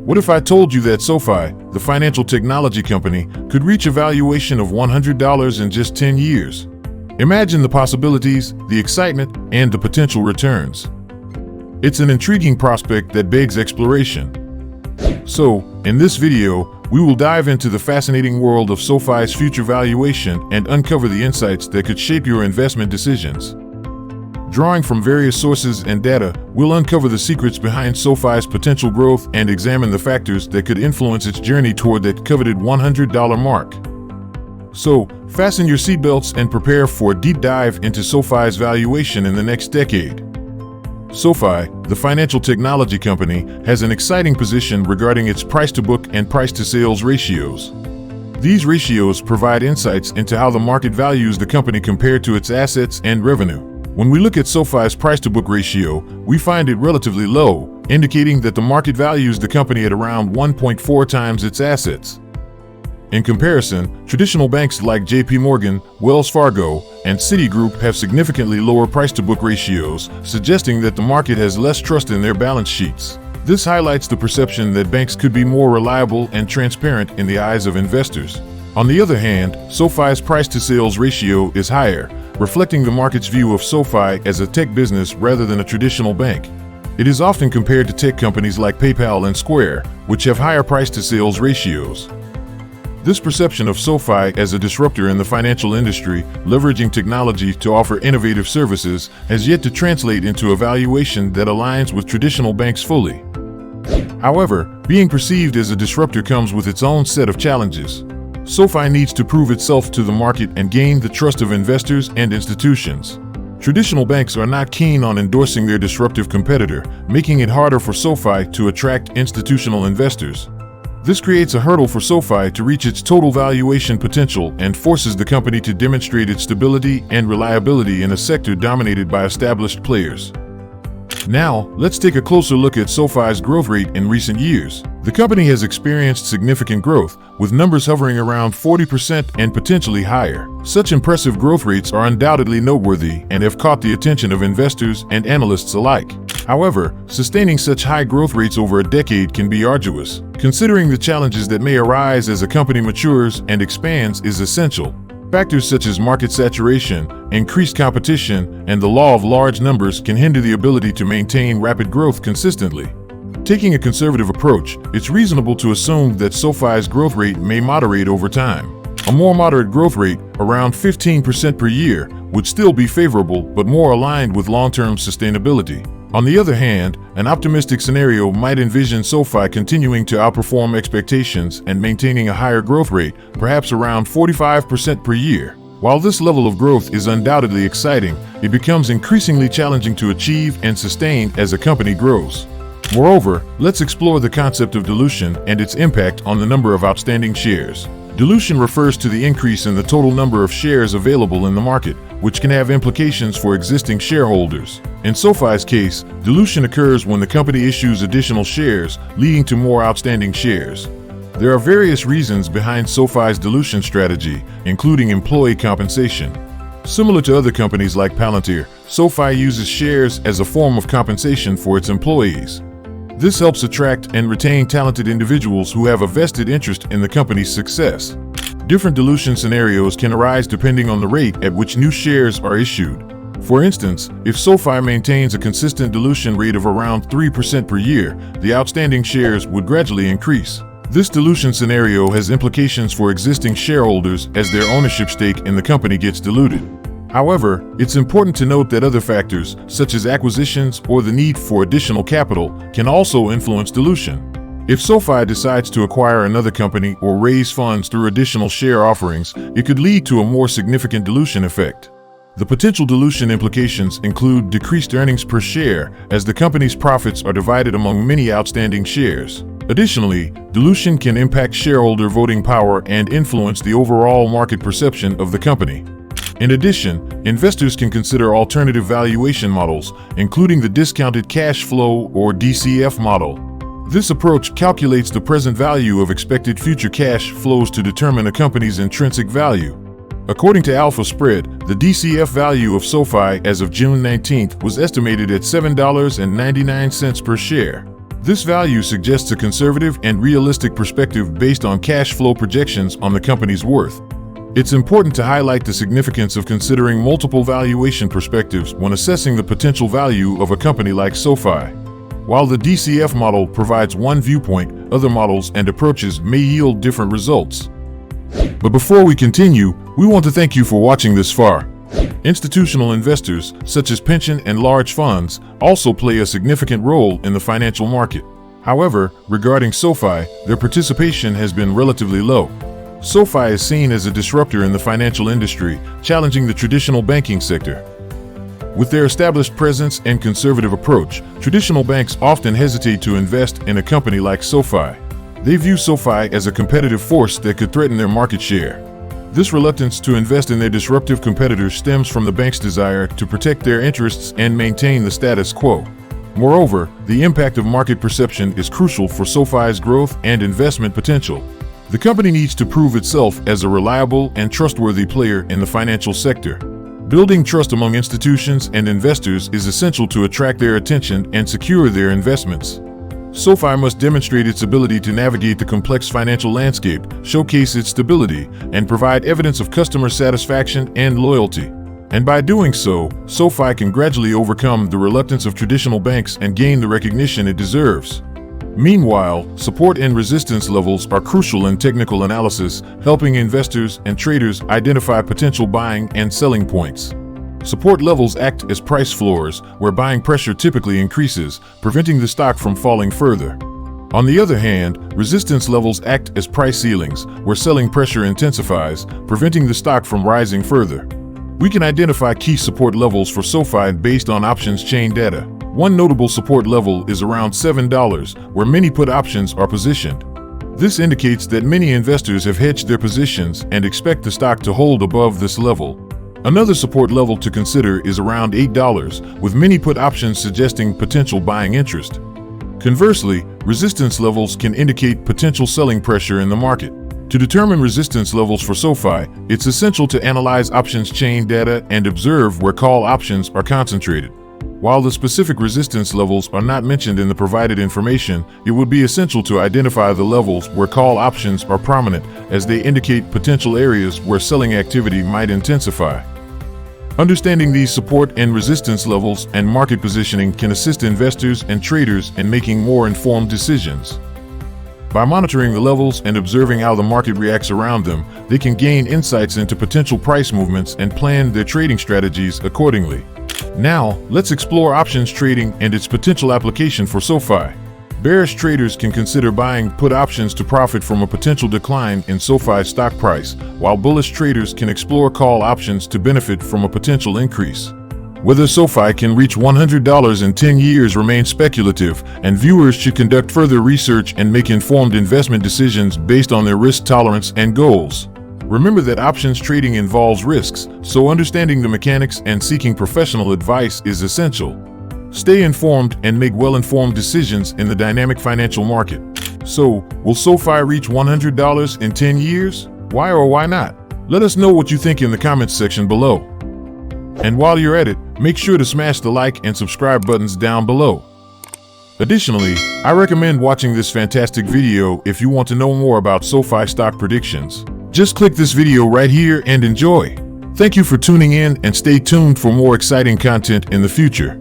What if I told you that SoFi, the financial technology company, could reach a valuation of $100 in just 10 years? Imagine the possibilities, the excitement, and the potential returns. It's an intriguing prospect that begs exploration. So, in this video, we will dive into the fascinating world of SoFi's future valuation and uncover the insights that could shape your investment decisions. Drawing from various sources and data, we'll uncover the secrets behind SoFi's potential growth and examine the factors that could influence its journey toward that coveted $100 mark. So, fasten your seatbelts and prepare for a deep dive into SoFi's valuation in the next decade. SoFi, the financial technology company, has an exciting position regarding its price-to-book and price-to-sales ratios. These ratios provide insights into how the market values the company compared to its assets and revenue. When we look at SoFi's price-to-book ratio, we find it relatively low, indicating that the market values the company at around 1.4 times its assets. In comparison, traditional banks like JP Morgan, Wells Fargo, and Citigroup have significantly lower price-to-book ratios, suggesting that the market has less trust in their balance sheets. This highlights the perception that banks could be more reliable and transparent in the eyes of investors. On the other hand, SoFi's price-to-sales ratio is higher, reflecting the market's view of SoFi as a tech business rather than a traditional bank. It is often compared to tech companies like PayPal and Square, which have higher price-to-sales ratios. This perception of SoFi as a disruptor in the financial industry, leveraging technology to offer innovative services, has yet to translate into a valuation that aligns with traditional banks fully. However, being perceived as a disruptor comes with its own set of challenges. SoFi needs to prove itself to the market and gain the trust of investors and institutions. Traditional banks are not keen on endorsing their disruptive competitor, making it harder for SoFi to attract institutional investors. This creates a hurdle for SoFi to reach its total valuation potential and forces the company to demonstrate its stability and reliability in a sector dominated by established players. Now, let's take a closer look at SoFi's growth rate in recent years. The company has experienced significant growth, with numbers hovering around 40% and potentially higher. Such impressive growth rates are undoubtedly noteworthy and have caught the attention of investors and analysts alike. However, sustaining such high growth rates over a decade can be arduous. Considering the challenges that may arise as a company matures and expands is essential. Factors such as market saturation, increased competition, and the law of large numbers can hinder the ability to maintain rapid growth consistently. Taking a conservative approach, it's reasonable to assume that SoFi's growth rate may moderate over time. A more moderate growth rate, around 15% per year, would still be favorable but more aligned with long-term sustainability. On the other hand, an optimistic scenario might envision SoFi continuing to outperform expectations and maintaining a higher growth rate, perhaps around 45% per year. While this level of growth is undoubtedly exciting, it becomes increasingly challenging to achieve and sustain as a company grows. Moreover, let's explore the concept of dilution and its impact on the number of outstanding shares. Dilution refers to the increase in the total number of shares available in the market, which can have implications for existing shareholders. In SoFi's case, dilution occurs when the company issues additional shares, leading to more outstanding shares. There are various reasons behind SoFi's dilution strategy, including employee compensation. Similar to other companies like Palantir, SoFi uses shares as a form of compensation for its employees. This helps attract and retain talented individuals who have a vested interest in the company's success. Different dilution scenarios can arise depending on the rate at which new shares are issued. For instance, if SoFi maintains a consistent dilution rate of around 3% per year, the outstanding shares would gradually increase. This dilution scenario has implications for existing shareholders as their ownership stake in the company gets diluted. However, it's important to note that other factors, such as acquisitions or the need for additional capital, can also influence dilution. If SoFi decides to acquire another company or raise funds through additional share offerings, it could lead to a more significant dilution effect. The potential dilution implications include decreased earnings per share, as the company's profits are divided among many outstanding shares. Additionally, dilution can impact shareholder voting power and influence the overall market perception of the company. In addition, investors can consider alternative valuation models, including the discounted cash flow or DCF model. This approach calculates the present value of expected future cash flows to determine a company's intrinsic value. According to Alpha Spread, the DCF value of SoFi as of June 19th was estimated at $7.99 per share. This value suggests a conservative and realistic perspective based on cash flow projections on the company's worth. It's important to highlight the significance of considering multiple valuation perspectives when assessing the potential value of a company like SoFi. While the DCF model provides one viewpoint, other models and approaches may yield different results. But before we continue, we want to thank you for watching this far. Institutional investors, such as pension and large funds, also play a significant role in the financial market. However, regarding SoFi, their participation has been relatively low. SoFi is seen as a disruptor in the financial industry, challenging the traditional banking sector. With their established presence and conservative approach, traditional banks often hesitate to invest in a company like SoFi. They view SoFi as a competitive force that could threaten their market share. This reluctance to invest in their disruptive competitors stems from the bank's desire to protect their interests and maintain the status quo. Moreover, the impact of market perception is crucial for SoFi's growth and investment potential. The company needs to prove itself as a reliable and trustworthy player in the financial sector. Building trust among institutions and investors is essential to attract their attention and secure their investments. SoFi must demonstrate its ability to navigate the complex financial landscape, showcase its stability, and provide evidence of customer satisfaction and loyalty. And by doing so, SoFi can gradually overcome the reluctance of traditional banks and gain the recognition it deserves. Meanwhile, support and resistance levels are crucial in technical analysis, helping investors and traders identify potential buying and selling points. Support levels act as price floors, where buying pressure typically increases, preventing the stock from falling further. On the other hand, resistance levels act as price ceilings, where selling pressure intensifies, preventing the stock from rising further. We can identify key support levels for SoFi based on options chain data. One notable support level is around $7, where many put options are positioned. This indicates that many investors have hedged their positions and expect the stock to hold above this level. Another support level to consider is around $8, with many put options suggesting potential buying interest. Conversely, resistance levels can indicate potential selling pressure in the market. To determine resistance levels for SoFi, it's essential to analyze options chain data and observe where call options are concentrated. While the specific resistance levels are not mentioned in the provided information, it would be essential to identify the levels where call options are prominent, as they indicate potential areas where selling activity might intensify. Understanding these support and resistance levels and market positioning can assist investors and traders in making more informed decisions. By monitoring the levels and observing how the market reacts around them, they can gain insights into potential price movements and plan their trading strategies accordingly. Now, let's explore options trading and its potential application for SoFi. Bearish traders can consider buying put options to profit from a potential decline in SoFi's stock price, while bullish traders can explore call options to benefit from a potential increase. Whether SoFi can reach $100 in 10 years remains speculative, and viewers should conduct further research and make informed investment decisions based on their risk tolerance and goals. Remember that options trading involves risks, so understanding the mechanics and seeking professional advice is essential. Stay informed and make well-informed decisions in the dynamic financial market. So, will SoFi reach $100 in 10 years? Why or why not? Let us know what you think in the comments section below. And while you're at it, make sure to smash the like and subscribe buttons down below. Additionally, I recommend watching this fantastic video if you want to know more about SoFi stock predictions. Just click this video right here and enjoy. Thank you for tuning in, and stay tuned for more exciting content in the future.